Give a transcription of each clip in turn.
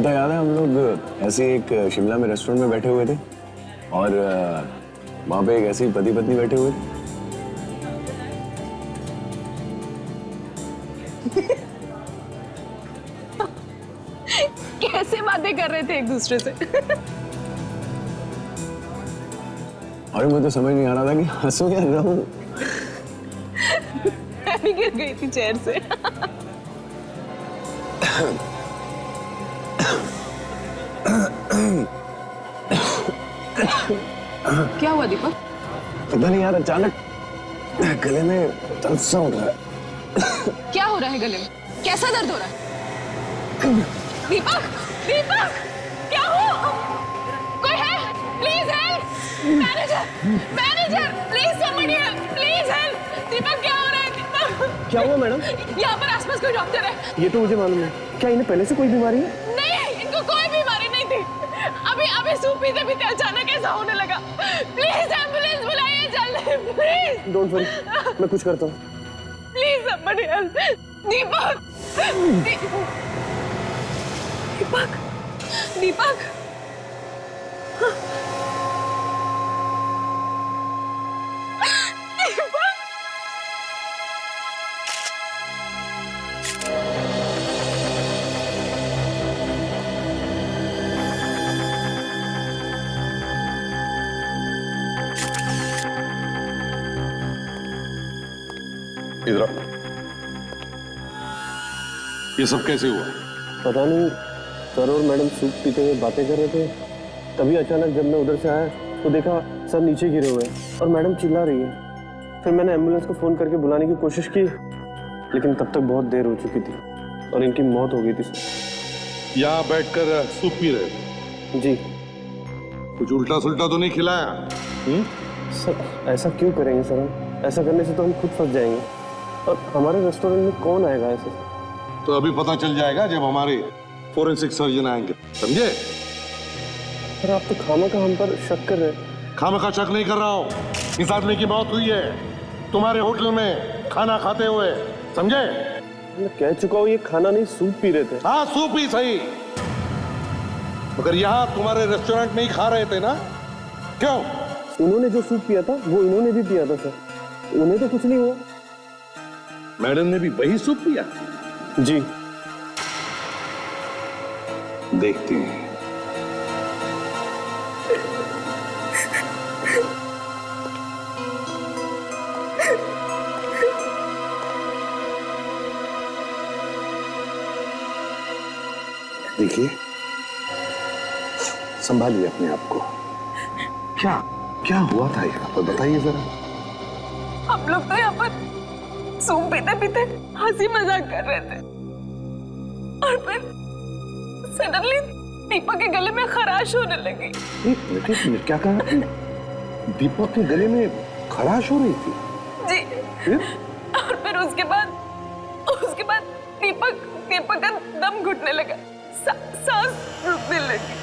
बेटा याद है हम लोग ऐसे एक शिमला में रेस्टोरेंट में बैठे हुए थे और वहां पे एक ऐसी पति पत्नी बैठे हुए थे। कैसे बातें कर रहे थे एक दूसरे से। और मुझे तो समझ नहीं आ रहा था कि हंसूं या रोऊं। मैं भी गिर गई थी चेयर से। क्या हुआ दीपक? पता नहीं यार, अचानक गले में दर्द सा हो रहा है। क्या हो रहा है गले में? कैसा दर्द हो रहा है? दीपक, दीपक, क्या हो? कोई है? Please help! Manager, manager, please somebody help! Please help! Deepak क्या हो रहा है? दीपक क्या हुआ मैडम? यहाँ पर आसपास कोई डॉक्टर है? ये तो मुझे मालूम है। क्या इन्हें पहले से कोई बीमारी है? नहीं, इनको कोई बीमारी नहीं थी। अभी सूप पीते पीते अचानक ऐसा होने लगा। प्लीज एम्बुलेंस बुलाइए जल्दी, प्लीज। डोंट वरी, मैं कुछ करता हूँ। Please somebody help! Deepak, Deepak, Deepak. इधर आओ। ये सब कैसे हुआ? पता नहीं, सर और मैडम सूप पीते हुए बातें कर रहे थे। तभी अचानक जब मैं उधर से आया तो देखा सर नीचे गिरे हुए हैं और मैडम चिल्ला रही है। फिर मैंने एम्बुलेंस को फोन करके बुलाने की कोशिश की, लेकिन तब तक बहुत देर हो चुकी थी और इनकी मौत हो गई थी सर। यहाँ बैठकर सूप पी रहे थे? जी कुछ उल्टा सुल्टा तो नहीं खिलाया? सर, ऐसा क्यों करेंगे सर? ऐसा करने से तो हम खुद फंस जाएंगे और हमारे रेस्टोरेंट में कौन आएगा ऐसे? तो अभी पता चल जाएगा जब हमारे फोरेंसिक सर्जन आएंगे, समझे? सर आप तो खामखा हम पर शक कर रहे हैं। खामखा शक नहीं कर रहा हूँ। इस आदमी की मौत हुई है तुम्हारे होटल में खाना खाते हुए, समझे? मैं कह चुका हूँ ये खाना नहीं सूप पी रहे थे। हाँ सूप ही सही, मगर यहाँ तुम्हारे रेस्टोरेंट में ही खा रहे थे ना? क्यों? उन्होंने जो सूप पिया था वो इन्होंने भी पिया था सर, उन्हें तो कुछ नहीं हुआ। मैडम ने भी वही सूप पिया? जी देखते हैं। देखिए, संभालिए अपने आप को। क्या क्या हुआ था यहाँ पर, बताइए जरा। हम लोग तो यहाँ पर सूप पीते पीते हंसी मजाक कर रहे थे और फिर सडनली दीपक के गले में खराश होने लगी। एक मिनट, क्या कहा? दीपक के गले में खराश हो रही थी? जी। फिर? और फिर उसके बाद दीपक का दम घुटने लगा, सांस रुकने लगी।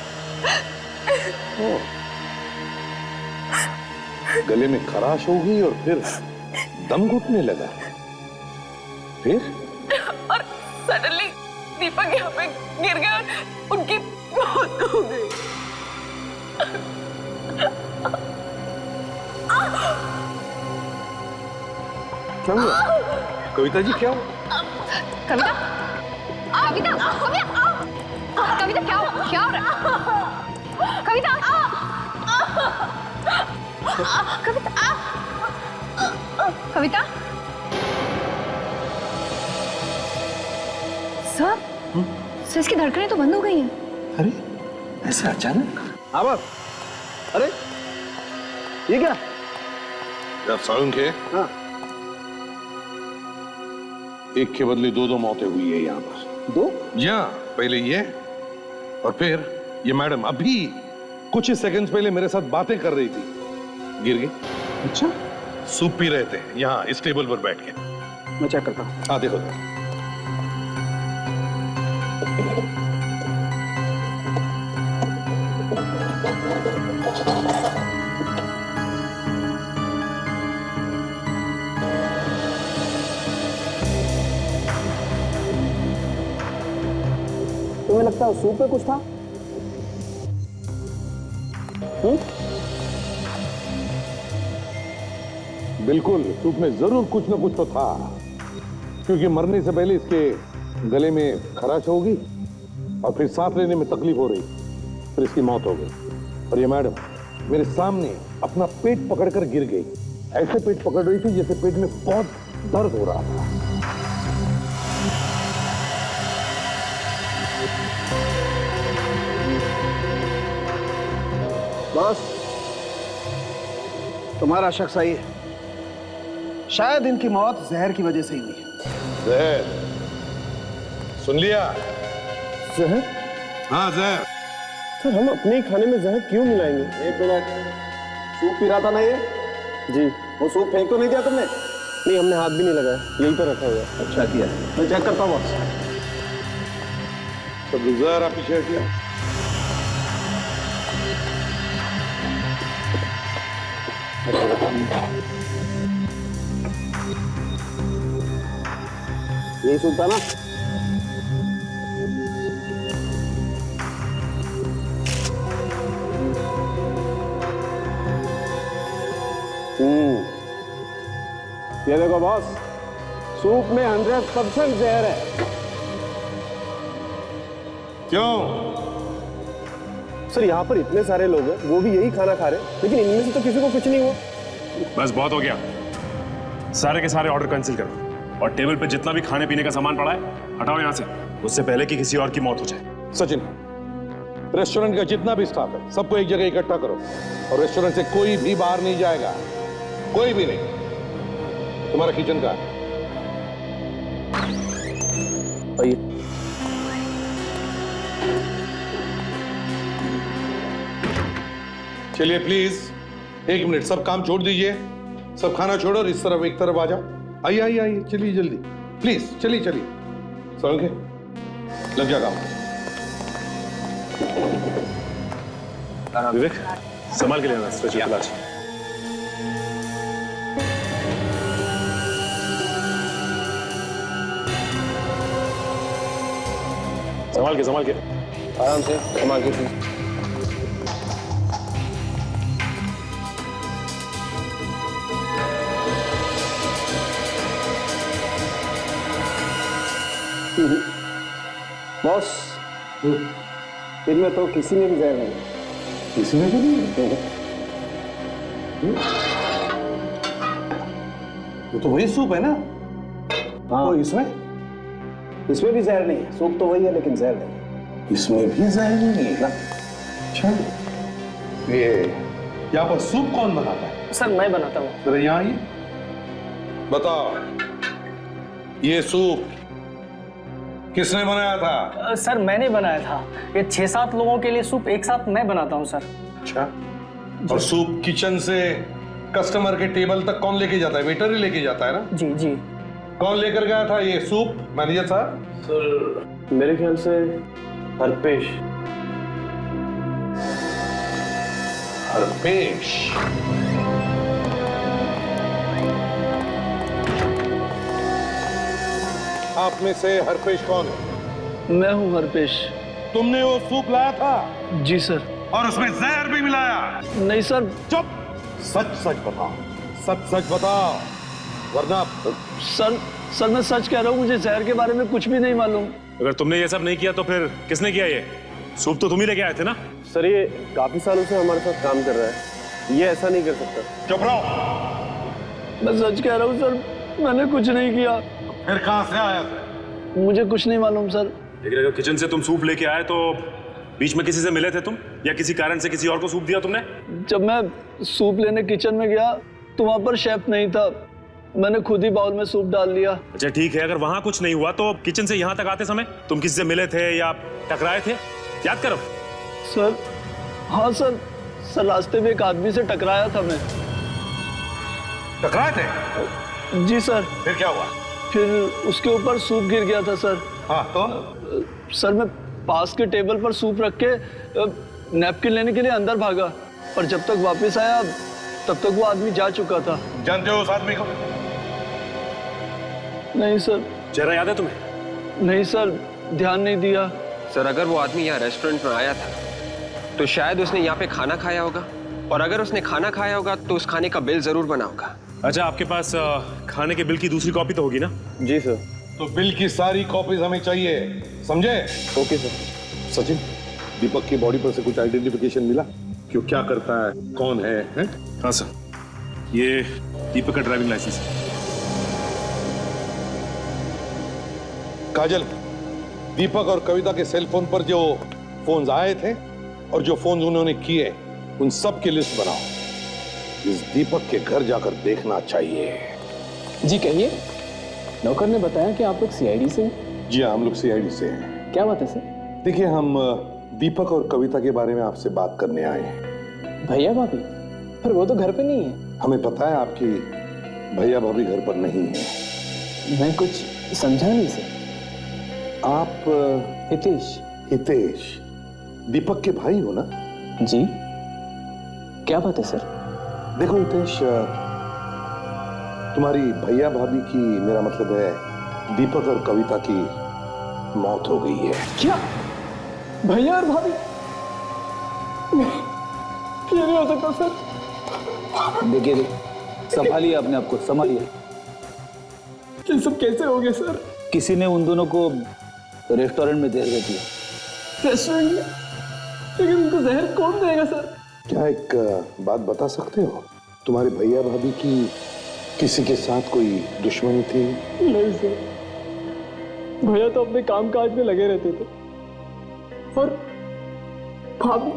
गले में खराश हो गई और फिर दम घुटने लगा। फिर? और सडनली दीपक यहाँ पे गिर गया और उनकी मौत हो गई। क्या हुआ? कविता जी क्या हुआ? कविता, कविता, कविता क्या हो रहा है? कविता, कविता, कविता। सर इसकी धड़कनें तो बंद हो गई हैं। अरे ऐसे अचानक? आवाज, अरे ये क्या? जब साउंड के हाँ। एक के बदले दो मौतें हुई है यहाँ पर। दो? जी हाँ, पहले ये और फिर ये मैडम अभी कुछ ही सेकंड्स पहले मेरे साथ बातें कर रही थी, गिर गई। अच्छा, सूप पी रहे थे यहाँ इस टेबल पर बैठ के। मैं चेक करता हूँ। हाँ देखो। तुम्हें लगता लगता है सूप में कुछ था। बिल्कुल, सूप में जरूर कुछ न कुछ तो था, क्योंकि मरने से पहले इसके गले में खराश होगी और फिर सांस लेने में तकलीफ हो रही, फिर इसकी मौत हो गई। और ये मैडम मेरे सामने अपना पेट पकड़कर गिर गई। ऐसे पेट पकड़ रही थी जैसे पेट में बहुत दर्द हो रहा था। बॉस, तुम्हारा शक सही है। शायद इनकी मौत जहर की वजह से ही हुई है। जहर? सुन लिया? जहर? हाँ, जहर। सर हम अपने ही खाने में जहर क्यों मिलाएंगे? एक मिनट, सूप पी रहा था ना ये? जी। वो सूप फेंक तो नहीं दिया तुमने? नहीं, हमने हाथ भी नहीं लगाया, यही तो रखा हुआ है। अच्छा किया, मैं चेक करता हूँ बॉस। तो जहर आप पीछे हटिए। यही सूप था ना? ये देखो बॉस, सूप में 100% जहर है। क्यों? सर यहाँ पर इतने सारे लोग हैं, वो भी यही खाना खा रहे हैं, लेकिन इनमें से तो किसी को कुछ नहीं हुआ। बस बहुत हो गया, सारे के सारे ऑर्डर कैंसिल करो और टेबल पे जितना भी खाने पीने का सामान पड़ा है हटाओ यहाँ से, उससे पहले कि किसी और की मौत हो जाए। सचिन, रेस्टोरेंट का जितना भी स्टाफ है सबको एक जगह इकट्ठा करो और रेस्टोरेंट से कोई भी बाहर नहीं जाएगा, कोई भी नहीं। तुम्हारा किचन का आइए। चलिए प्लीज, एक मिनट, सब काम छोड़ दीजिए, सब खाना छोड़ो और इस तरफ एक तरफ आ जाओ। आइए आइए आइए, चलिए जल्दी प्लीज, चलिए चलिए, समझ गए? लग जा काम। विवेक संभाल के लेना स्ट्रेचर इलाज। संभाल के आराम से संभाल के। बॉस, इनमें तो किसी में भी जहर नहीं। किसी ने भी नहीं? वो तो वही सूप है ना? हाँ, तो इसमें इसमें भी जहर नहीं है। सूप तो वही है लेकिन जहर नहीं। इसमें भी जहर नहीं है ना? अच्छा, ये यहाँ पर सूप कौन बनाता है? सर मैं बनाता हूँ। जरा यहाँ आइए, बताओ ये सूप किसने बनाया था? सर मैंने बनाया था। ये 6-7 लोगों के लिए सूप एक साथ मैं बनाता हूँ सर। अच्छा, और सूप किचन से कस्टमर के टेबल तक कौन लेके जाता है? वेटर ही लेके जाता है ना? जी जी। कौन लेकर गया था ये सूप, मैनेजर साहब? सर मेरे ख्याल से हरपेश। हरपेश? आप में से हरपेश कौन है? मैं हूँ हरपेश। तुमने वो सूप लाया था जी सर। और उसमें जहर भी मिलाया? नहीं सर। चुप, सच सच बताओ, सच सच बताओ, वरना सर मैं सच कह रहा हूँ, मुझे जहर के बारे में कुछ भी नहीं मालूम। अगर तुमने ये सब नहीं किया तो फिर किसने किया? ये सूप तो तुम ही लेके आए थे ना? सर ये काफी सालों से हमारे साथ काम कर रहा है, ये ऐसा नहीं कर सकता। चुप रहो। मैं सच कह रहा हूँ सर, मैंने कुछ नहीं किया। फिर कहां से आया था? मुझे कुछ नहीं मालूम सर। लेकिन अगर किचन से तुम सूप लेके आए तो बीच में किसी से मिले थे तुम, या किसी कारण से किसी और को सूप दिया तुमने? जब मैं सूप लेने किचन में गया तो वहां पर शेफ नहीं था, मैंने खुद ही बाउल में सूप डाल दिया। अच्छा ठीक है, अगर वहां कुछ नहीं हुआ तो किचन से यहाँ तक आते समय तुम किसी से मिले थे या टकराए थे? याद करो। सर हाँ सर रास्ते में एक आदमी से टकराया था मैं। टकराए थे? जी सर। फिर क्या हुआ? फिर उसके ऊपर सूप गिर गया था सर। हाँ तो? सर मैं पास के टेबल पर सूप रख के नैपकिन लेने के लिए अंदर भागा, और जब तक वापस आया तब तक वो आदमी जा चुका था। जानते हो उस आदमी को? नहीं सर। चेहरा याद है तुम्हें? नहीं सर, ध्यान नहीं दिया। सर अगर वो आदमी यहाँ रेस्टोरेंट में आया था तो शायद उसने यहाँ पे खाना खाया होगा, और अगर उसने खाना खाया होगा तो उस खाने का बिल जरूर बना होगा। अच्छा, आपके पास खाने के बिल की दूसरी कॉपी तो होगी ना? जी सर। तो बिल की सारी कॉपीज हमें चाहिए, समझे? Okay sir. सचिन, दीपक की बॉडी पर से कुछ आइडेंटिफिकेशन मिला? क्यों, क्या करता है, कौन है? हाँ सर, ये दीपक का ड्राइविंग लाइसेंस है। काजल, दीपक और कविता के सेल फोन पर जो फोन्स आए थे और जो फोन उन्होंने किए, उन सब की लिस्ट बनाओ। इस दीपक के घर जाकर देखना चाहिए। जी कहिए। नौकर ने बताया कि आप लोग सीआईडी से हैं। जी हाँ, हम लोग सीआईडी से हैं। क्या बात है सर? देखिए, हम दीपक और कविता के बारे में आपसे बात करने आए हैं। भैया भाभी? पर वो तो घर पे नहीं है। हमें पता है आपकी भैया भाभी घर पर नहीं है। मैं कुछ समझा नहीं सर। आप हितेश? हितेश दीपक के भाई हो ना? जी। क्या बात है सर? देखो हितेश, तुम्हारी भैया भाभी की, मेरा मतलब है दीपक और कविता की मौत हो गई है। क्या? भैया और भाभी? ये नहीं हो सकता सर। देखिए, संभालिए अपने आप को, संभालिए। ये सब कैसे हो गया सर? किसी ने उन दोनों को रेस्टोरेंट में जहर दे दिया। रेस्टोरेंट में? लेकिन उनको जहर कौन देगा सर? क्या एक बात बता सकते हो, तुम्हारे भैया भाभी की किसी के साथ कोई दुश्मनी थी? नहीं सर, भैया तो अपने काम काज में लगे रहते थे। और भाभी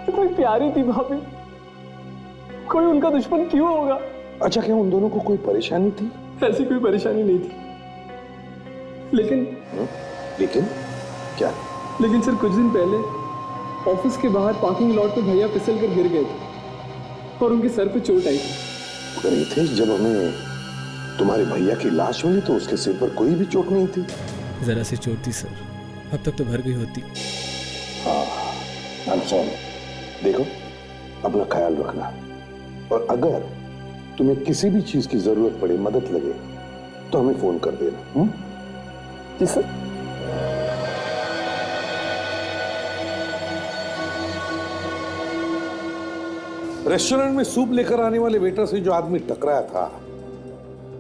इतनी प्यारी थी भाभी, कोई उनका दुश्मन क्यों होगा? अच्छा, क्या उन दोनों को कोई परेशानी थी? ऐसी कोई परेशानी नहीं थी, लेकिन लेकिन क्या? लेकिन सर कुछ दिन पहले ऑफिस के बाहर पार्किंग लॉट पे भैया फिसल कर गिर गए थे और उनके सर पे चोट आई थी। अगर हितेश, जब हमें तुम्हारे भैया की लाश मिली तो उसके सिर पर कोई भी चोट नहीं थी। जरा सी चोट थी सर, अब तक तो भर गई होती। हाँ, I'm sorry। देखो, अपना ख्याल रखना, और अगर तुम्हें किसी भी चीज की जरूरत पड़े, मदद लगे, तो हमें फोन कर देना। जी सर। रेस्टोरेंट में सूप लेकर आने वाले वेटर से जो आदमी टकराया था,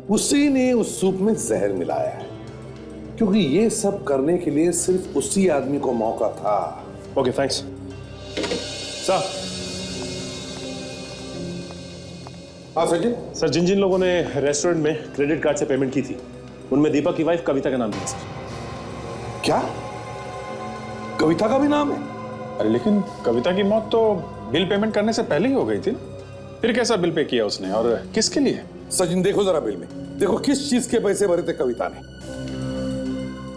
उसी ने उस सूप में जहर मिलाया है, क्योंकि ये सब करने के लिए सिर्फ उसी आदमी को मौका था। Okay, thanks sir. हाँ सचिन। सर, जिन जिन लोगों ने रेस्टोरेंट में क्रेडिट कार्ड से पेमेंट की थी, उनमें दीपक की वाइफ कविता का नाम है सर। क्या? कविता का भी नाम है? अरे लेकिन कविता की मौत तो बिल पेमेंट करने से पहले ही हो गई थी, फिर कैसा बिल पे किया उसने और किसके लिए? सचिन, देखो जरा बिल में, देखो किस चीज के पैसे भरे थे कविता ने।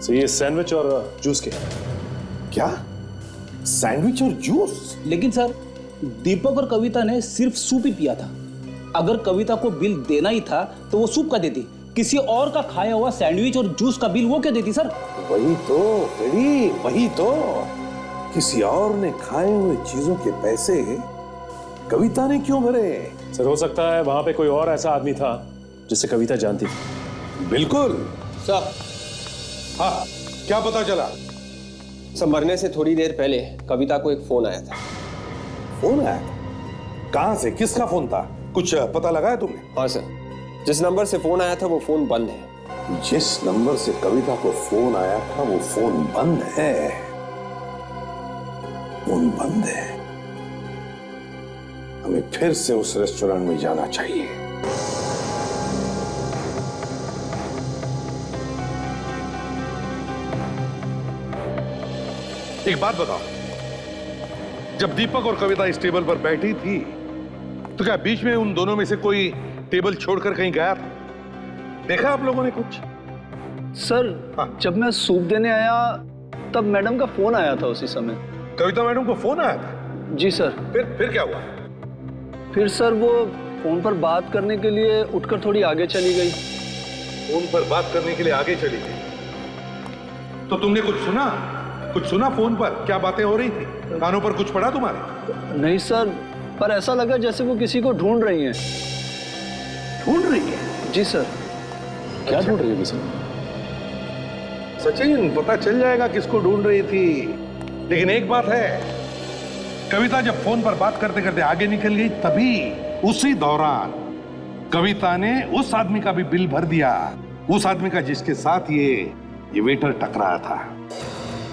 सर, ये सैंडविच और जूस के। क्या? सैंडविच और जूस? लेकिन सर, दीपक और कविता ने सिर्फ सूप ही पिया था। अगर कविता को बिल देना ही था तो वो सूप का देती, किसी और का खाया हुआ सैंडविच और जूस का बिल वो क्यों देती सर? वही तो बेड़ी, वही तो, किसी और ने खाए हुए चीजों के पैसे कविता ने क्यों भरे? सर, हो सकता है वहां पे कोई और ऐसा आदमी था जिसे कविता जानती थी। बिल्कुल सर। हाँ, क्या पता चला? सर, मरने से थोड़ी देर पहले कविता को एक फोन आया था। फोन आया था? कहां से, किसका फोन था, कुछ पता लगाया तुमने? हाँ सर, जिस नंबर से फोन आया था वो फोन बंद है। जिस नंबर से कविता को फोन आया था वो फोन बंद है। फोन बंद है। हमें फिर से उस रेस्टोरेंट में जाना चाहिए। एक बात बताओ, जब दीपक और कविता इस टेबल पर बैठी थी तो क्या बीच में उन दोनों में से कोई टेबल छोड़कर कहीं गया था? देखा आप लोगों ने कुछ? सर, जब मैं सूप देने आया तब मैडम का फोन आया था उसी समय। कविता मैडम को फोन आया था? जी सर। फिर क्या हुआ? फिर सर वो फोन पर बात करने के लिए उठकर थोड़ी आगे चली गई। फोन पर बात करने के लिए आगे चली गई? तो तुमने कुछ सुना? कुछ सुना फोन पर? क्या बातें हो रही थी? कानों पर कुछ पड़ा तुम्हारे? नहीं सर, पर ऐसा लगा जैसे वो किसी को ढूंढ रही हैं। ढूंढ रही है? जी सर। क्या ढूंढ रही है किसी? सचिन, पता चल जाएगा किसको ढूंढ रही थी। लेकिन एक बात है, कविता जब फोन पर बात करते करते आगे निकल गई, तभी उसी दौरान कविता ने उस आदमी का भी बिल भर दिया, उस आदमी का जिसके साथ ये वेटर टकराया था।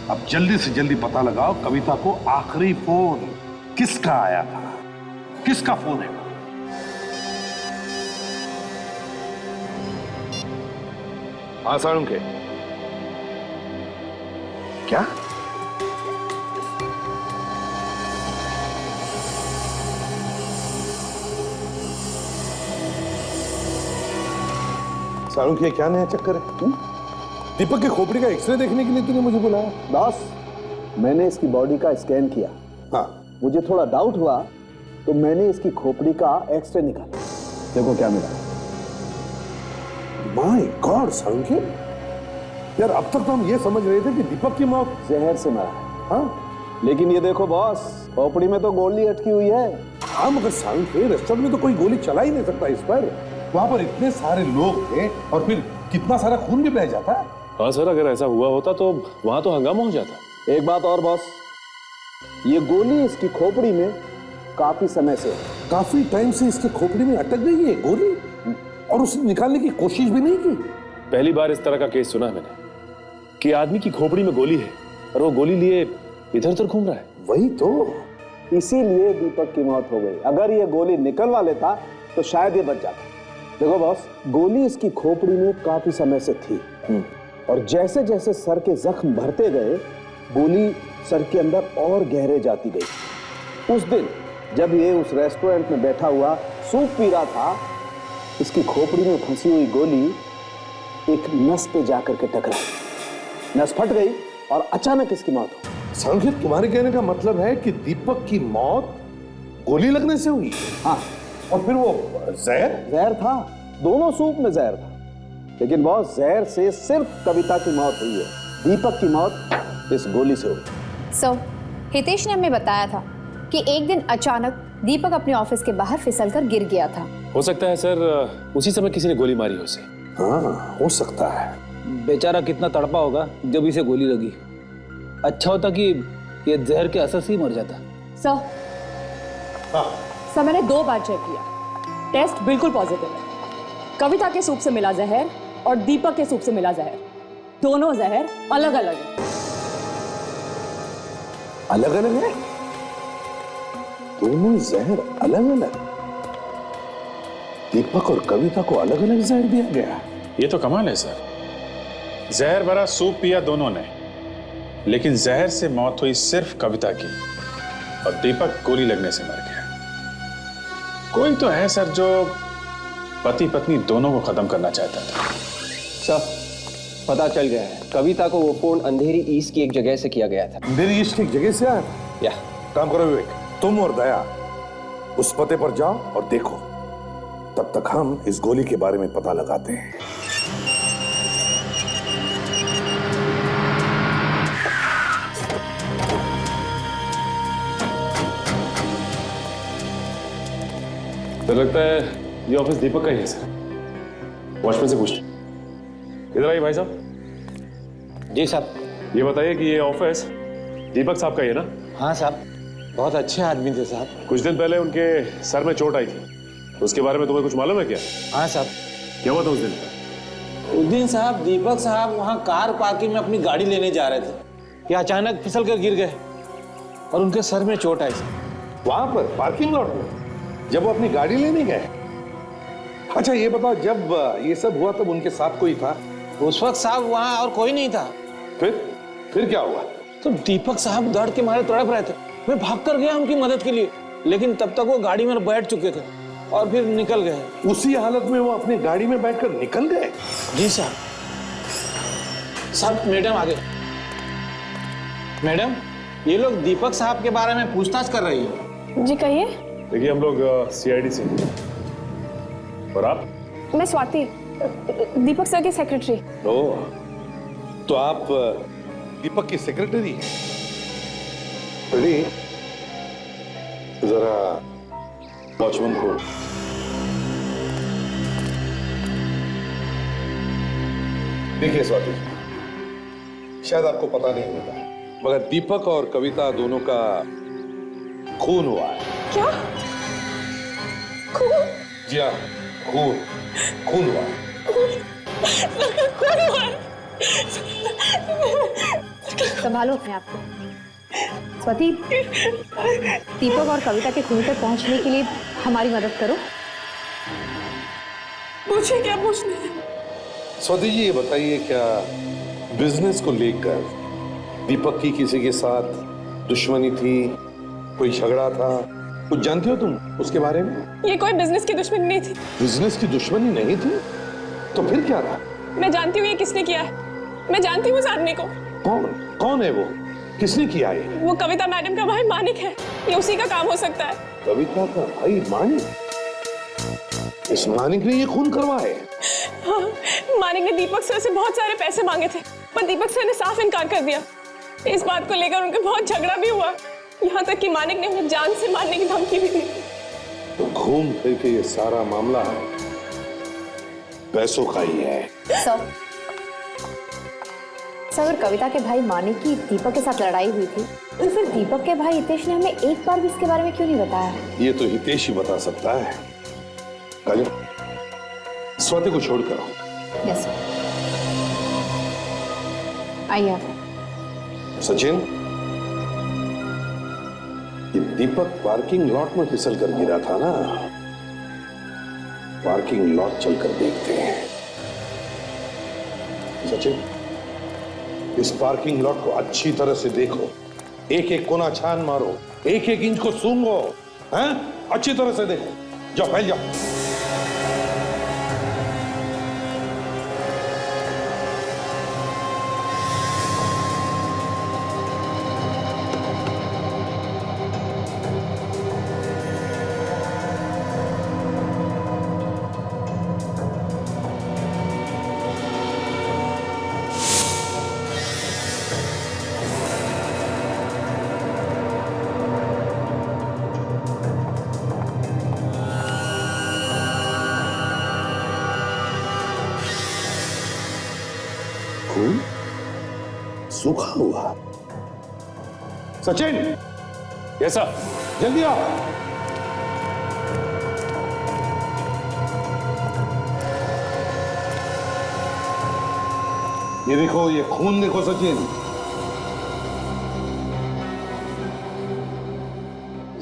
अब जल्दी से जल्दी पता लगाओ कविता को आखिरी फोन किसका आया था, किसका फोन है। हाँ साळुंखे, क्या? साळुंखे, क्या नया चक्कर है? दीपक की खोपड़ी का एक्सरे देखने के लिए तूने मुझे बुलाया? बॉस, मैंने इसकी बॉडी का स्कैन किया। हाँ, मुझे थोड़ा डाउट हुआ तो मैंने इसकी खोपड़ी का एक्सरे निकाला। देखो क्या मिला। माय गॉड साळुंखे, यार अब तक तो हम ये समझ रहे थे कि दीपक की मौत जहर से मरा है। हाँ, लेकिन ये देखो बॉस, खोपड़ी में तो गोली अटकी हुई है। हाँ मगर साळुंखे, रेस्टोरेंट में तो कोई गोली चला ही नहीं सकता इस पर। वहां पर इतने सारे लोग थे और फिर कितना सारा खून भी बह जाता। हाँ सर, अगर ऐसा हुआ होता तो वहां तो हंगामा हो जाता। एक बात और बॉस, ये गोली इसकी खोपड़ी में काफी समय से है। काफी टाइम से इसके खोपड़ी में अटक गई है गोली, और उसने निकालने की कोशिश भी नहीं की। पहली बार इस तरह का केस सुना है मैंने कि आदमी की खोपड़ी में गोली है और वो गोली लिए इधर उधर घूम रहा है। वही तो, इसीलिए दीपक की मौत हो गई। अगर ये गोली निकलवा लेता तो शायद ये बच जाता। देखो बॉस, गोली इसकी खोपड़ी में काफी समय से थी, और जैसे जैसे सर के जख्म भरते गए, गोली सर के अंदर और गहरे जाती गई। उस दिन जब ये उस रेस्टोरेंट में बैठा हुआ सूप पी रहा था, इसकी खोपड़ी में फंसी हुई गोली एक नस पे जाकर के टकराई। नस फट गई और अचानक इसकी मौत हो गई। साळुंखे, तुम्हारे कहने का मतलब है कि दीपक की मौत गोली लगने से हुई? हाँ, और फिर वो जहर था, दोनों सूप में जहर था। लेकिन बॉस, जहर से सिर्फ कविता की मौत हुई है, दीपक की मौत इस गोली से हुई। सो हितेश ने हमें बताया था कि एक दिन अचानक दीपक अपने ऑफिस के बाहर फिसलकर गिर गया था। हो सकता है सर, उसी समय किसी ने गोली मारी हो उसे। हाँ, हो सकता है। बेचारा कितना तड़पा होगा जब इसे गोली लगी। अच्छा होता कि ये जहर के असर से ही मर जाता। सर, मैंने 2 बार चेक किया, टेस्ट बिल्कुल पॉजिटिव है। कविता के सूप से मिला जहर और दीपक के सूप से मिला जहर, दोनों जहर अलग अलग है। अलग अलग है? दोनों जहर अलग अलग? दीपक और कविता को अलग अलग जहर दिया गया? ये तो कमाल है सर। जहर भरा सूप पिया दोनों ने, लेकिन जहर से मौत हुई सिर्फ कविता की, और दीपक गोली लगने से मर गया। कोई तो है सर जो पति पत्नी दोनों को खत्म करना चाहता था। सर, पता चल गया है, कविता को वो फोन अंधेरी ईस्ट की एक जगह से किया गया था। अंधेरी ईस्ट की एक जगह से आया? या काम करो विवेक, तुम और दया उस पते पर जाओ और देखो, तब तक हम इस गोली के बारे में पता लगाते हैं। तो लगता है ये ऑफिस दीपक का ही है सर। वॉचमैन से पूछते। इधर आइए भाई साहब। जी साहब। ये बताइए कि ये ऑफिस दीपक साहब का ही है ना? हाँ साहब, बहुत अच्छे आदमी थे साहब। कुछ दिन पहले उनके सर में चोट आई थी, उसके बारे में तुम्हें कुछ मालूम है क्या? हाँ साहब। क्या हुआ था उस दिन साहब, दीपक साहब वहाँ कार पार्किंग में अपनी गाड़ी लेने जा रहे थे कि अचानक फिसल कर गिर गए और उनके सर में चोट आई। वहां पर पार्किंग लॉट में जब वो अपनी गाड़ी लेने गए? अच्छा ये बताओ, जब ये सब हुआ तब उनके साथ कोई था? उस वक्त साहब वहाँ और कोई नहीं था। फिर क्या हुआ? तो दीपक साहब दर्द के मारे तड़प रहे थे। मैं भाग कर गया उनकी मदद के लिए, लेकिन तब तक वो गाड़ी में बैठ चुके थे और फिर निकल गए। उसी हालत में वो अपनी गाड़ी में बैठकर निकल गए? जी साहब। साहब, मैडम आगे। मैडम, ये लोग दीपक साहब के बारे में पूछताछ कर रही है। जी कहिए। देखिए, हम लोग सीआईडी से। और आप? मैं स्वाति, दीपक सर की सेक्रेटरी। ओह, तो आप दीपक की सेक्रेटरी? रेडी, जरा वॉचमैन को। देखिए स्वाति, शायद आपको पता नहीं होगा, मगर दीपक और कविता दोनों का खून हुआ है। क्या? खून? जी हाँ, खून हुआ है। खून हुआ है? संभालो अपने आप को। स्वाति, दीपक और कविता के खून तक पहुंचने के लिए हमारी मदद करो। पूछिए, क्या पूछना है? स्वाति जी, ये बताइए, क्या बिजनेस को लेकर दीपक की किसी के साथ दुश्मनी थी, कोई झगड़ा था, कुछ जानते हो तुम उसके बारे में? ये कोई बिजनेस की दुश्मनी नहीं थी। बिजनेस की दुश्मनी नहीं थी? तो फिर क्या था? मैं जानती हूँ ये किसने किया है। मैं जानती हूँ उस आदमी को। कौन है वो? किसने किया है? वो कविता मैडम का भाई मानिक है। ये उसी का काम हो सकता है। कविता का भाई मानिक? इस मानिक ने ये खून करवाया? हाँ, मानिक ने दीपक सर से बहुत सारे पैसे मांगे थे, पर दीपक सर ने साफ इनकार कर दिया। इस बात को लेकर उनके बहुत झगड़ा भी हुआ, यहाँ तक कि मानिक ने उन्हें जान से मारने की धमकी भी दी। तो घूम फिर के ये सारा मामला पैसों का ही है। सर, अगर कविता के भाई मानिक की दीपक के साथ लड़ाई हुई थी, तो फिर दीपक के भाई हितेश ने हमें एक बार भी इसके बारे में क्यों नहीं बताया? ये तो हितेश ही बता सकता है। काजल, स्वाति को छोड़ करो। Yes sir. आइए। सचिन, ये दीपक पार्किंग लॉट में फिसल कर गिरा था ना? पार्किंग लॉट चलकर देखते हैं। सचिन, इस पार्किंग लॉट को अच्छी तरह से देखो, एक एक कोना छान मारो, एक एक इंच को सूंघो, हैं? अच्छी तरह से देखो। जाओ, फैल जाओ। खून सूखा हुआ। सचिन, कैसा? जल्दी आओ। ये देखो, ये खून देखो सचिन।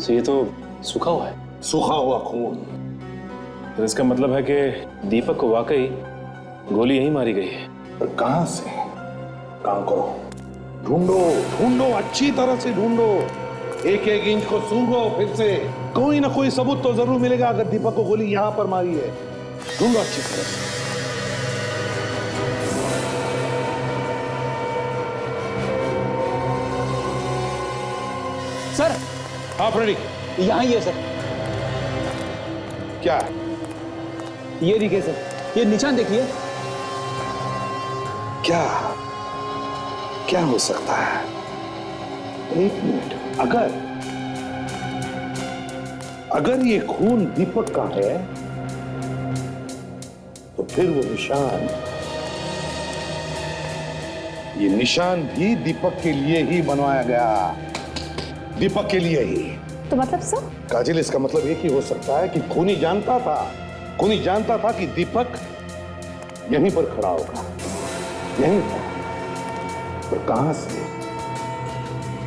ये तो सूखा हुआ है। सूखा हुआ खून। तो इसका मतलब है कि दीपक को वाकई गोली यहीं मारी गई है। पर कहां से? काम करो, ढूंढो ढूंढो, अच्छी तरह से ढूंढो, एक एक इंच को सूंघो, फिर से कोई ना कोई सबूत तो जरूर मिलेगा अगर दीपक को गोली यहां पर मारी है। ढूंढो अच्छी तरह से। सर, हाँ फ्रेडी, यहाँ ही है सर। क्या? ये देखिए सर, ये निशान देखिए। क्या क्या हो सकता है? एक मिनट, अगर ये खून दीपक का है तो फिर वो निशान, ये निशान भी दीपक के लिए ही बनवाया गया, दीपक के लिए ही। तो मतलब सर? काजल, इसका मतलब एक ही हो सकता है कि खूनी जानता था कि दीपक यहीं पर खड़ा होगा, यहीं पर। पर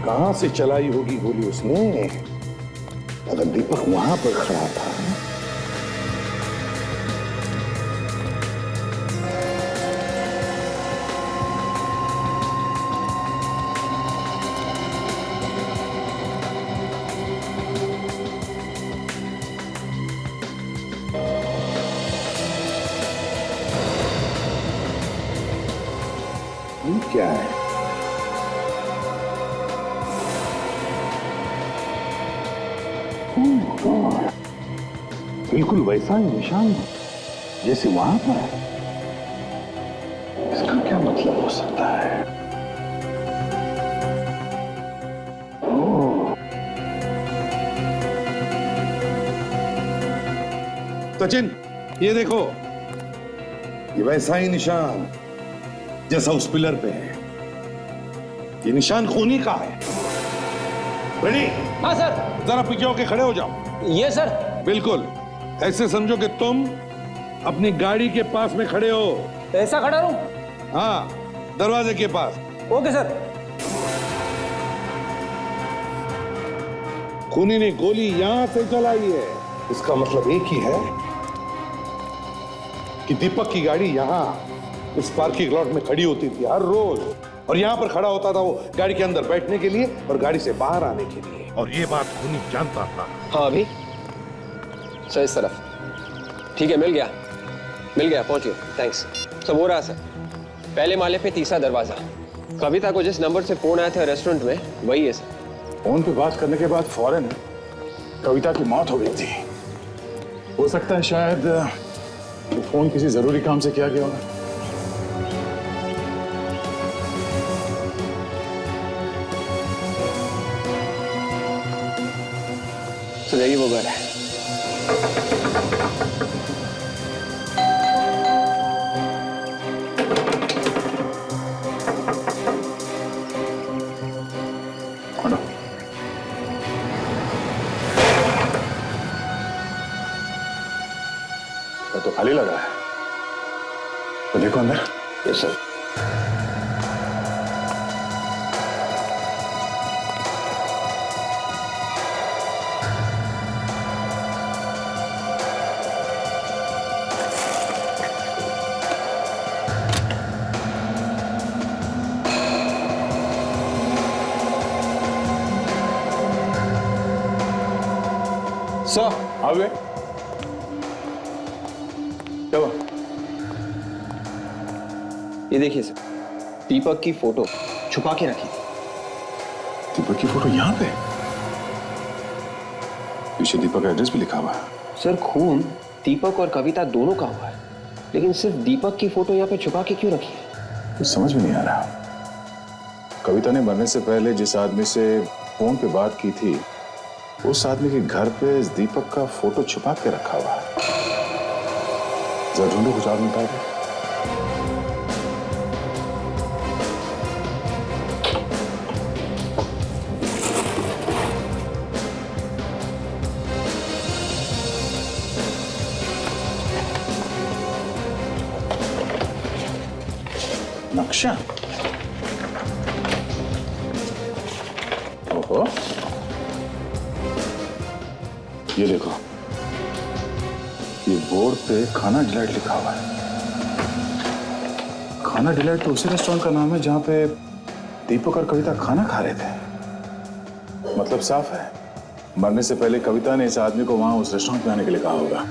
कहां से चलाई होगी गोली उसने? अगर दीपक वहां पर खड़ा था, ये क्या है? बिल्कुल वैसा ही निशान जैसे वहां पर है। इसका क्या मतलब हो सकता है? सचिन, ये देखो, ये वैसा ही निशान जैसा उस पिलर पे है। ये निशान खूनी का है। रेडी? हाँ सर। जरा पीछे होके खड़े हो जाओ। ये सर। बिल्कुल ऐसे समझो कि तुम अपनी गाड़ी के पास में खड़े हो। ऐसा खड़ा रहूं? हाँ, दरवाजे के पास। Okay sir. खूनी ने गोली यहां से चलाई है, इसका मतलब एक ही है कि दीपक की गाड़ी यहां इस पार्किंग लॉट में खड़ी होती थी हर रोज, और यहां पर खड़ा होता था वो गाड़ी के अंदर बैठने के लिए और गाड़ी से बाहर आने के लिए, और ये बात खूनी जानता था। हाँ अभी सर इस तरफ। ठीक है, मिल गया पहुंच गया। थैंक्स। सब हो रहा सर। पहले माले पे तीसरा दरवाजा। कविता को जिस नंबर से फोन आया था रेस्टोरेंट में वही है सर। फोन पे बात करने के बाद फौरन कविता की मौत हो गई थी। हो सकता है शायद वो फोन किसी जरूरी काम से किया गया होगा। तो यही वो घर है। तो खाली लगा है, तो देखो अंदर। Yes sir. सर आ गए। क्या हुआ? ये देखिए सर, दीपक की फोटो छुपा के रखी। दीपक की फोटो यहाँ पे? पीछे दीपक का एड्रेस भी लिखा हुआ है। सर खून दीपक और कविता दोनों का हुआ है, लेकिन सिर्फ दीपक की फोटो यहाँ पे छुपा के क्यों रखी है? कुछ समझ में नहीं आ रहा। कविता ने मरने से पहले जिस आदमी से फोन पे बात की थी, उस आदमी के घर पे इस दीपक का फोटो छुपा के रखा हुआ है। जरा ढूंढो कुछ आदमी का। नक्शा। ओहो, ये देखो, ये बोर्ड पे खाना डिलाइट लिखा हुआ है। खाना डिलाइट तो उसी रेस्टोरेंट का नाम है जहां पे दीपक और कविता खाना खा रहे थे। मतलब साफ है, मरने से पहले कविता ने इस आदमी को वहां उस रेस्टोरेंट में आने के लिए कहा होगा।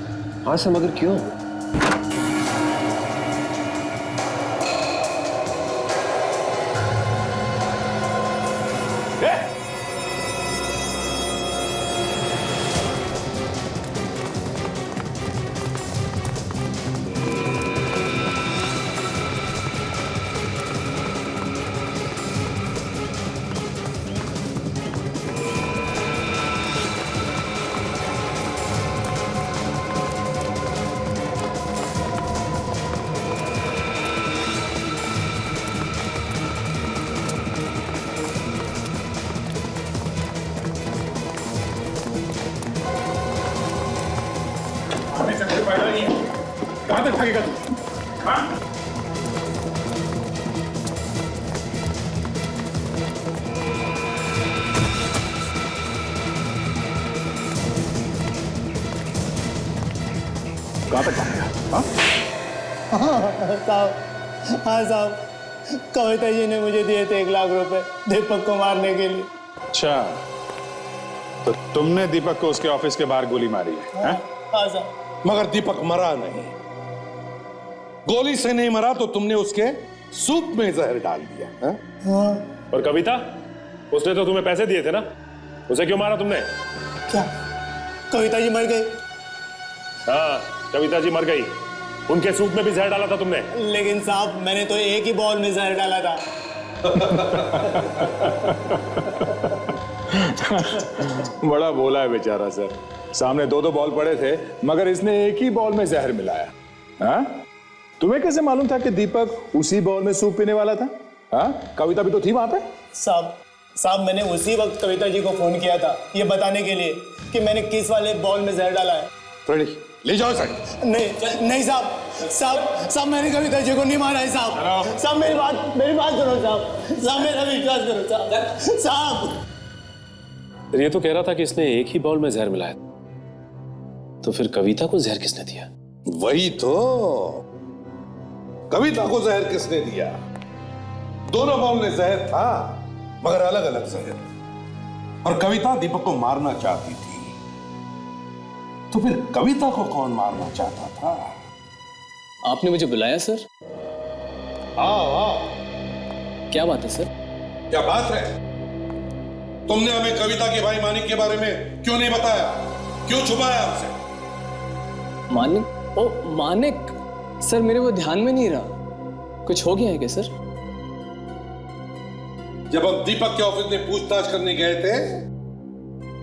हाँ सर, मगर क्यों? कहां तक भागेगा तू? हाँ? कहां तक भागेगा? हाँ साहब, कविता जी ने मुझे दिए थे 1 लाख रुपए दीपक को मारने के लिए। अच्छा, तो तुमने दीपक को उसके ऑफिस के बाहर गोली मारी है? हाँ साहब। मगर दीपक मरा नहीं। गोली से नहीं मरा तो तुमने उसके सूप में जहर डाल दिया है? हाँ। और कविता, उसने तो तुम्हें पैसे दिए थे ना, उसे क्यों मारा तुमने? क्या कविता जी मर गई? हाँ, कविता जी मर गई। उनके सूप में भी जहर डाला था तुमने। लेकिन साहब, मैंने तो एक ही बॉल में जहर डाला था। बड़ा बोला है बेचारा सर। सामने 2-2 बॉल पड़े थे, मगर इसने एक ही बॉल में जहर मिलाया। हाँ? तुम्हें कैसे मालूम था कि दीपक उसी बॉल में सूप पीने वाला था? हाँ? कविता भी तो थी वहां पे। साहब मैंने उसी वक्त कविता जी को फोन किया था ये बताने के लिए कि मैंने किस वाले बॉल में जहर डाला है। फ्रेडी, ले जाओ साइड। नहीं साहब मैंने कविता जी को नहीं मारा है साहब मेरी बात सुनो साहब मेरा विश्वास करो साहब। ये तो कह रहा था कि इसने एक ही बाउल में जहर मिलाया, तो फिर कविता को जहर किसने दिया? वही तो, कविता को जहर किसने दिया? दोनों बाउल में जहर था मगर अलग अलग जहर, और कविता दीपक को मारना चाहती थी, तो फिर कविता को कौन मारना चाहता था? आपने मुझे बुलाया सर? आओ। क्या बात है सर? क्या बात है? तुमने हमें कविता के भाई मानिक के बारे में क्यों नहीं बताया? क्यों छुपाया हमसे? मानिक? ओ मानिक सर, मेरे वो ध्यान में नहीं रहा। कुछ हो गया है क्या सर? जब हम दीपक के ऑफिस में पूछताछ करने गए थे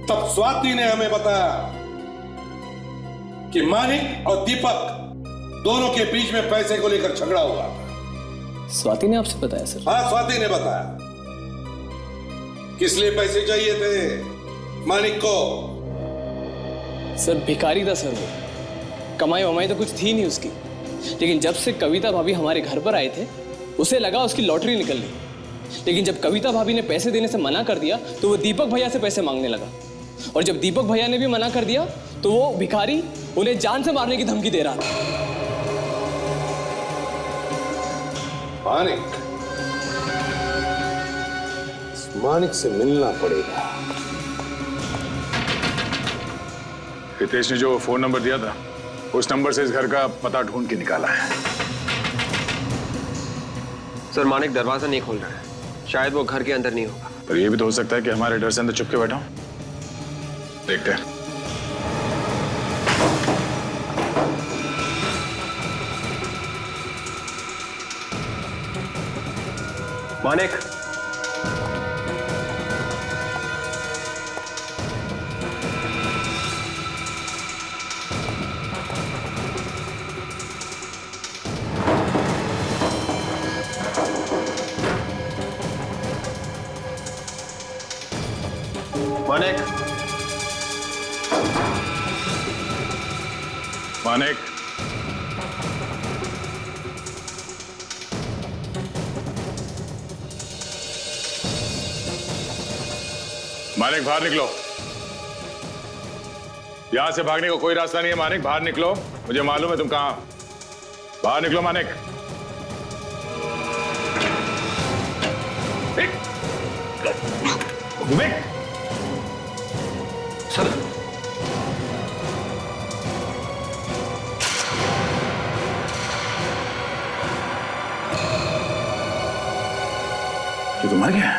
तब स्वाति ने हमें बताया कि मानिक और दीपक दोनों के बीच में पैसे को लेकर झगड़ा हुआ था। स्वाति ने आपसे बताया सर? हाँ, स्वाति ने बताया। किस लिए पैसे चाहिए थे मानिक को? सर भिखारी था सर वो, कमाई वमाई तो कुछ थी नहीं उसकी, लेकिन जब से कविता भाभी हमारे घर पर आए थे उसे लगा उसकी लॉटरी निकल गई। लेकिन जब कविता भाभी ने पैसे देने से मना कर दिया तो वो दीपक भैया से पैसे मांगने लगा, और जब दीपक भैया ने भी मना कर दिया तो वो भिखारी उन्हें जान से मारने की धमकी दे रहा था। मानिक से मिलना पड़ेगा। हितेश ने जो फोन नंबर दिया था उस नंबर से इस घर का पता ढूंढ के निकाला है। सर मानिक दरवाजा नहीं खोल रहा है, शायद वो घर के अंदर नहीं होगा। पर यह भी तो हो सकता है कि हमारे डर से अंदर चुप के बैठा हूं। देखते हैं। मानिक, मानिक, मानिक, मानिक बाहर निकलो। यहां से भागने को कोई रास्ता नहीं है। मानिक बाहर निकलो, मुझे मालूम है तुम कहां। बाहर निकलो मानिक। विवेक, सर तू मर गया?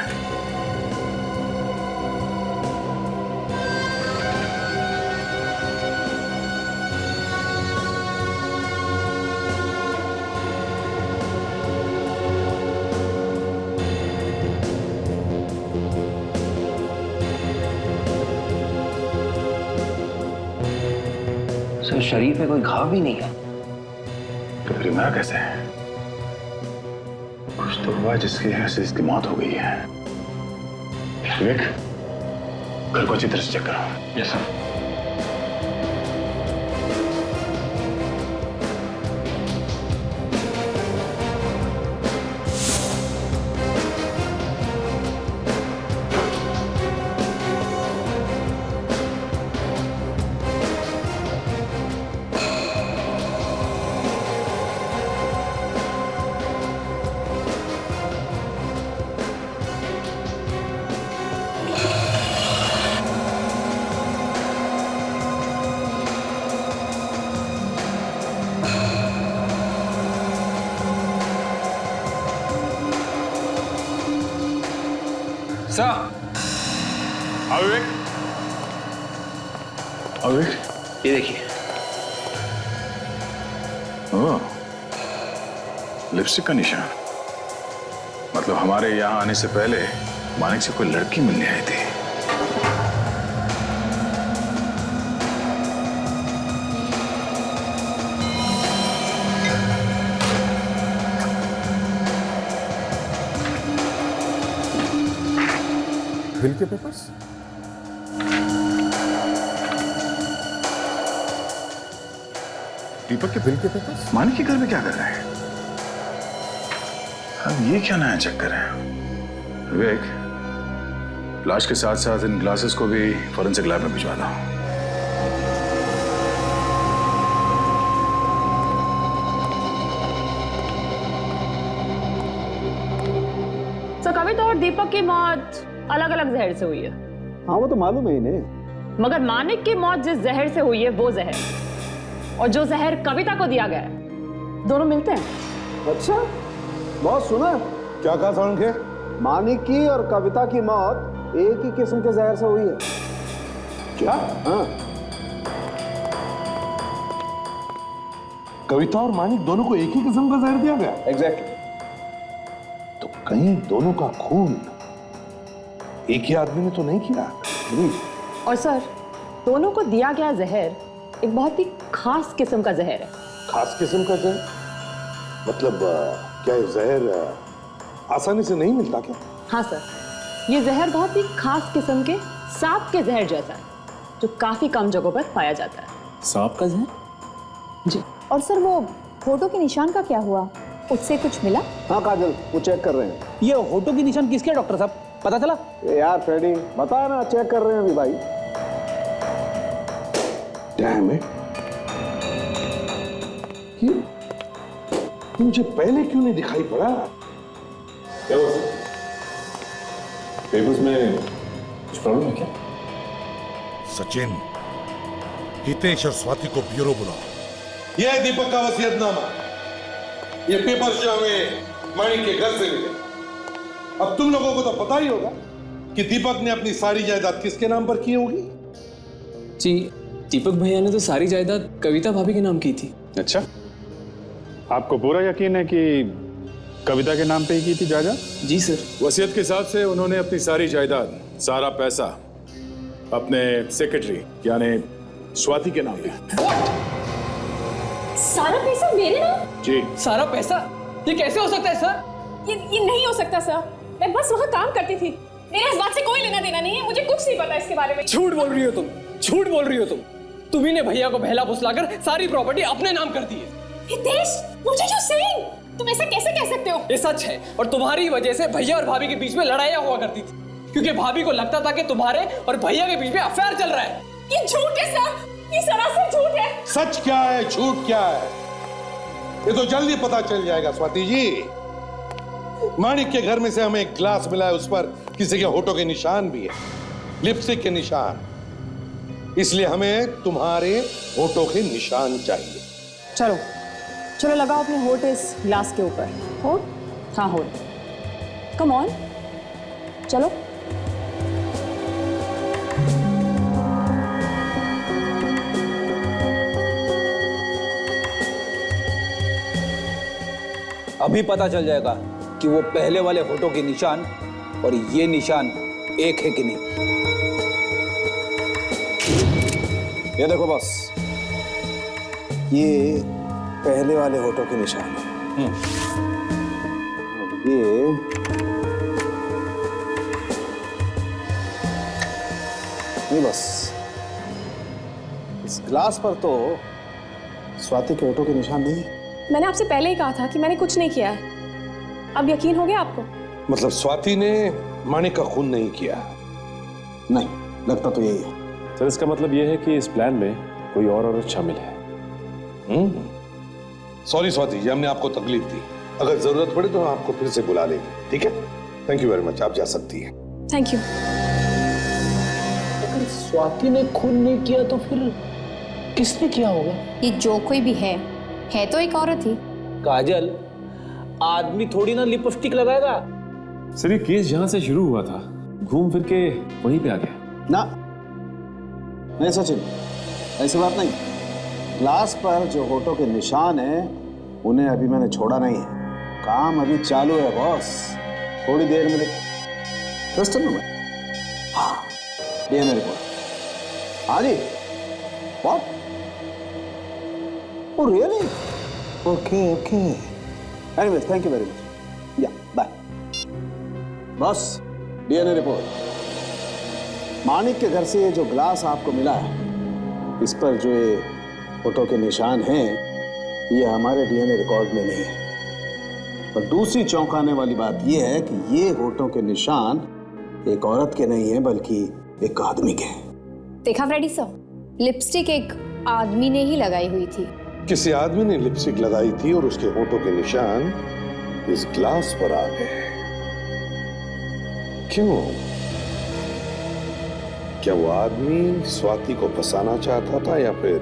सर शरीर पे कोई घाव भी नहीं है। तो फिर मरा कैसे है? कुछ तो हुआ जिसकी वजह से इसकी मौत हो गई है। विवेक, घर को अच्छी तरह से चेक करो। Yes sir. विवेक, विवेक, ये देखिए। ओह, लिपस्टिक का निशान। मतलब हमारे यहाँ आने से पहले मानिक से कोई लड़की मिलने आई थी। बिल के पेपर्स? दीपक के बिल के पेपर्स? मानिक के घर में क्या कर रहे हैं? अब ये क्या नया चक्कर है? विवेक, लाश के साथ साथ इन ग्लासेस को भी फॉरेंसिक लैब में भिजवा दो। तो कविता और दीपक की मौत अलग अलग जहर से हुई है। हाँ वो तो मालूम है इन्हें। मगर मानिक की मौत जिस जहर से हुई है वो जहर, और जो जहर कविता को दिया गया है, दोनों मिलते हैं। अच्छा, बहुत सुना। क्या कहा साउंड के? मानिक की और कविता की मौत एक ही किस्म के जहर से हुई है। क्या? हाँ। कविता और मानिक दोनों को एक ही किस्म का जहर दिया गया? एग्जैक्टली। तो कहीं दोनों का खून एक ही आदमी ने तो नहीं किया? और सर, दोनों को दिया गया जहर एक बहुत ही खास किस्म का जहर है। खास किस्म का जहर? मतलब क्या ये जहर आसानी से नहीं मिलता क्या? हाँ सर, ये जहर बहुत ही खास किस्म के सांप के जहर जैसा है, जो काफी कम जगहों पर पाया जाता है। सांप का जहर? जी। और सर वो फोटो के निशान का क्या हुआ, उससे कुछ मिला? हाँ काजल, वो चेक कर रहे हैं। ये होठों की निशान किसके डॉक्टर साहब, पता चला? यार फ्रेडी, बता ना, चेक कर रहे हैं अभी भाई। डैम इट, ये मुझे पहले क्यों नहीं दिखाई पड़ा? क्या हुआ सर? पेपर्स में कुछ प्रॉब्लम है क्या? सचिन, हितेश और स्वाति को ब्यूरो बुलाओ। यह है दीपक का वसीयतनामा। ये पेपर्स जो हमें मानिक के घर से मिले। अब तुम लोगों को तो पता ही होगा कि दीपक ने अपनी सारी जायदाद किसके नाम पर की होगी? जी, दीपक भैया ने तो सारी जायदाद कविता भाभी के नाम की थी। अच्छा, आपको पूरा यकीन है कि कविता के नाम पे ही की थी जायदाद? जी सर। वसीयत के हिसाब से उन्होंने अपनी सारी जायदाद, सारा पैसा अपने सेक्रेटरी यानी स्वाति के नाम पे। सारा पैसा मेरे नाम? जी। सारा पैसा? ये कैसे हो सकता है सर? ये नहीं हो सकता सर, मैं बस वहाँ काम करती थी, मेरा इस बात से कोई लेना देना नहीं है, मुझे कुछ नहीं पता इसके बारे में। झूठ बोल रही हो तुम, झूठ बोल रही हो तुम। तुम्ही ने भैया को बहला फुसलाकर सारी प्रॉपर्टी अपने नाम कर दी है। हितेश, मुझे क्यों सेइंग? तुम ऐसा कैसे कह सकते हो? ये सच है, और तुम्हारी वजह से भैया और भाभी के बीच में लड़ाइयाँ हुआ करती थी, क्योंकि भाभी को लगता था कि तुम्हारे और भैया के बीच में अफेयर चल रहा है। ये झूठ है सर, ये सरासर झूठ है। सच क्या है, झूठ क्या है, ये तो जल्दी पता चल जाएगा स्वाति जी। मानिक के घर में से हमें एक ग्लास मिला है, उस पर किसी के होठों के निशान भी है, लिपस्टिक के निशान। इसलिए हमें तुम्हारे होठों के निशान चाहिए। चलो चलो, लगाओ अपने होठ इस ग्लास के ऊपर। होठ? हाँ होठ। कम ऑन, चलो। अभी पता चल जाएगा कि वो पहले वाले होठों के निशान और ये निशान एक है कि नहीं। ये देखो बॉस, ये पहले वाले होठों के निशान है। ये बस इस ग्लास पर तो स्वाति के होठों के निशान नहीं है। मैंने आपसे पहले ही कहा था कि मैंने कुछ नहीं किया है। अब यकीन हो गया आपको? मतलब स्वाति ने मानिक का खून नहीं किया? नहीं, लगता तो यही है। सर, इसका मतलब यह है कि इस प्लान में कोई और औरत शामिल है। सॉरी स्वाति जी, हमने आपको तकलीफ दी। अगर जरूरत पड़े तो हम आपको फिर से बुला लेंगे, ठीक है? थैंक यू वेरी मच, आप जा सकती हैं। Thank you. अगर स्वाति ने खून नहीं किया तो फिर किसने किया होगा? ये जो कोई भी है तो एक औरत ही। काजल, आदमी थोड़ी ना लिपस्टिक लगाएगा। सर, ये केस जहां से शुरू हुआ था घूम फिर के वहीं पे आ गया ना। नहीं सचिन, ऐसी बात नहीं। ग्लास पर जो होठों के निशान हैं, उन्हें अभी मैंने छोड़ा नहीं है। काम अभी चालू है बॉस, थोड़ी देर में। ट्रस्ट है ना? हाँ, डीएनए रिपोर्ट। हाँ जी। What? Oh really? Okay. Anyways, thank you very much. Yeah, bye. Boss, DNA report. Manik के घर से ये जो ग्लास आपको मिला है, इस पर जो ये फोटो के निशान हैं, ये हमारे डीएनए रिकॉर्ड में नहीं है। और दूसरी चौंकाने वाली बात ये है कि ये होठों के निशान एक औरत के नहीं है, बल्कि एक आदमी के हैं। देखा फ्रेडी सर, लिपस्टिक एक आदमी ने ही लगाई हुई थी। किसी आदमी ने लिपस्टिक लगाई थी और उसके होठों के निशान इस ग्लास पर आ गए। क्यों? क्या वो आदमी स्वाति को फंसाना चाहता था या फिर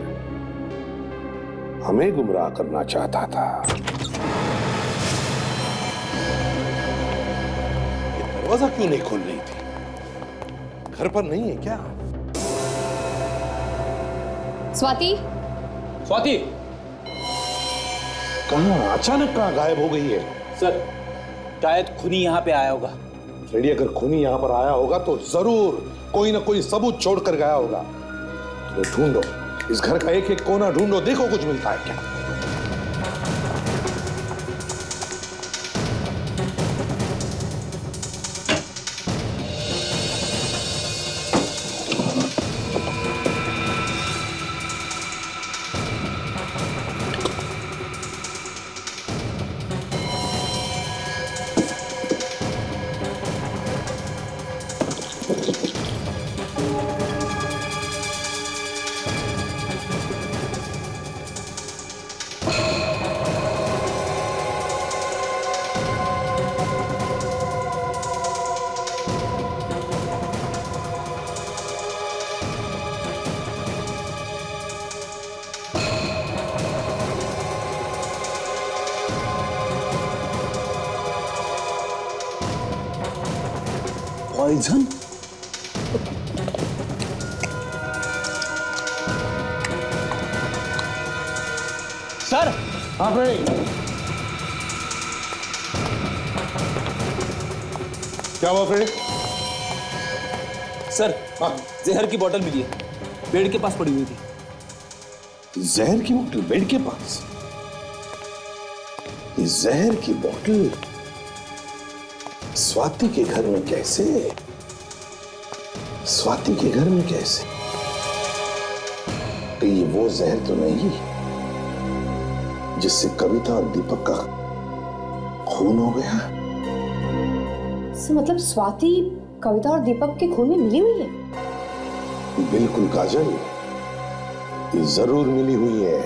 हमें गुमराह करना चाहता था? ये दरवाजा क्यों नहीं खोल रही थी? घर पर नहीं है क्या? स्वाति, स्वाति कहां? अचानक कहां गायब हो गई है? सर, शायद खूनी यहाँ पे आया होगा। फ्रेडी, अगर खूनी यहां पर आया होगा तो जरूर कोई ना कोई सबूत छोड़कर गया होगा। तो ढूंढो, इस घर का एक एक कोना ढूंढो, देखो कुछ मिलता है क्या। पॉइजन? सर, हाँ भाई, क्या हुआ फ्रेडी? सर, जहर की बोतल मिली है, बेड के पास पड़ी हुई थी। जहर की बोतल बेड के पास? ये जहर की बोतल स्वाति के घर में कैसे? स्वाति के घर में कैसे? तो ये वो जहर तो नहीं जिससे कविता और दीपक का खून हो गया? मतलब स्वाति कविता और दीपक के खून में मिली हुई है? बिल्कुल काजल, ये जरूर मिली हुई है।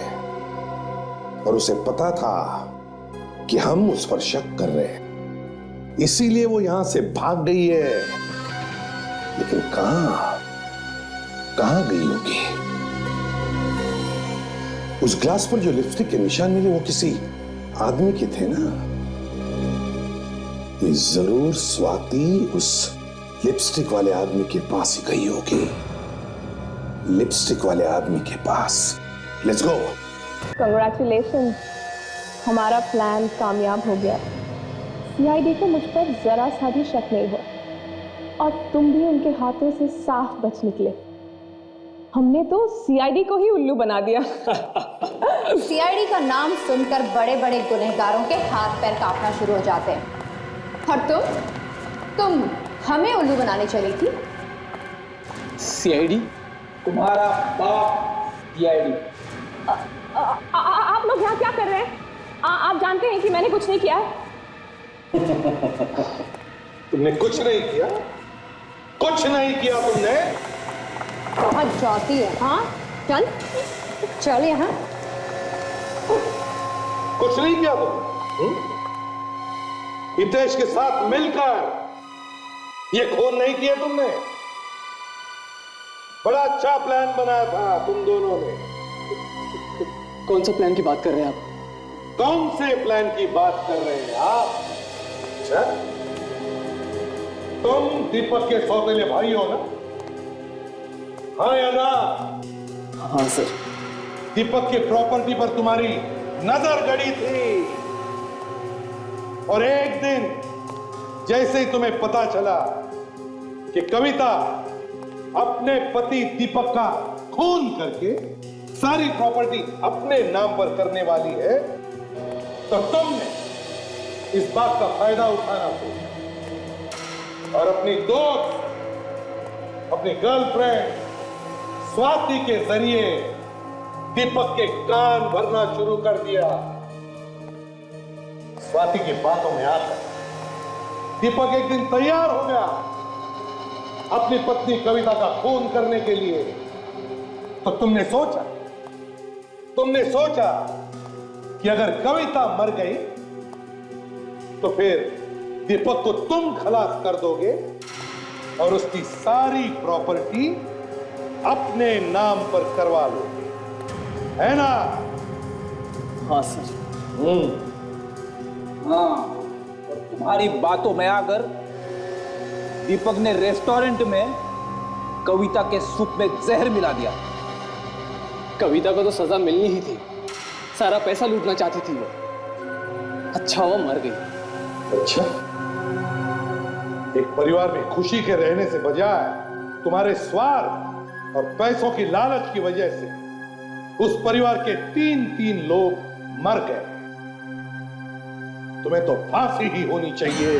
और उसे पता था कि हम उस पर शक कर रहे हैं, इसीलिए वो यहां से भाग गई है। लेकिन कहां गई होगी? उस ग्लास पर जो लिपस्टिक के निशान मिले वो किसी आदमी के थे ना। ये जरूर स्वाति उस लिपस्टिक वाले आदमी के पास ही गई होगी। लिपस्टिक वाले आदमी के पास। Let's go. कंग्रेचुलेशन, हमारा प्लान कामयाब हो गया। सीआईडी को मुझ पर जरा सा भी शक नहीं हुआ और तुम भी उनके हाथों से साफ बच निकले। हमने तो सीआईडी को ही उल्लू बना दिया। सीआईडी का नाम सुनकर बड़े बड़े गुनहगारों के हाथ पैर कांपना शुरू हो जाते हैं। और तुम हमें उल्लू बनाने चली थी? सीआईडी? तुम्हारा बाप सीआईडी। आप लोग यहाँ क्या कर रहे हैं? आप जानते हैं कि मैंने कुछ नहीं किया है। तुमने कुछ नहीं किया? कुछ नहीं किया तुमने? बहुत जाती है। हाँ, चल चल यहाँ। कुछ नहीं किया तुमने? हितेश के साथ मिलकर ये खून नहीं किया तुमने? बड़ा अच्छा प्लान बनाया था तुम दोनों ने। कौन सा प्लान की बात कर रहे हैं आप? कौन से प्लान की बात कर रहे हैं आप? अच्छा, तुम दीपक के सौतेले भाई हो ना? हाँ या ना? हाँ सर। दीपक की प्रॉपर्टी पर तुम्हारी नजर गड़ी थी और एक दिन जैसे ही तुम्हें पता चला कि कविता अपने पति दीपक का खून करके सारी प्रॉपर्टी अपने नाम पर करने वाली है, तो तुमने इस बात का फायदा उठाना था और अपनी दोस्त अपनी गर्लफ्रेंड स्वाति के जरिए दीपक के कान भरना शुरू कर दिया। स्वाति की बातों में आकर दीपक एक दिन तैयार हो गया अपनी पत्नी कविता का खून करने के लिए। तो तुमने सोचा कि अगर कविता मर गई तो फिर दीपक को तुम खलास कर दोगे और उसकी सारी प्रॉपर्टी अपने नाम पर करवा लोगे, है ना? हाँ सर। हाँ, और तुम्हारी बातों में आकर दीपक ने रेस्टोरेंट में कविता के सूप में जहर मिला दिया। कविता को तो सजा मिलनी ही थी, सारा पैसा लूटना चाहती थी वो। अच्छा वो मर गई। अच्छा, एक परिवार में खुशी के रहने से बजाय तुम्हारे स्वार्थ और पैसों की लालच की वजह से उस परिवार के 3 लोग मर गए। तुम्हें तो फांसी ही होनी चाहिए।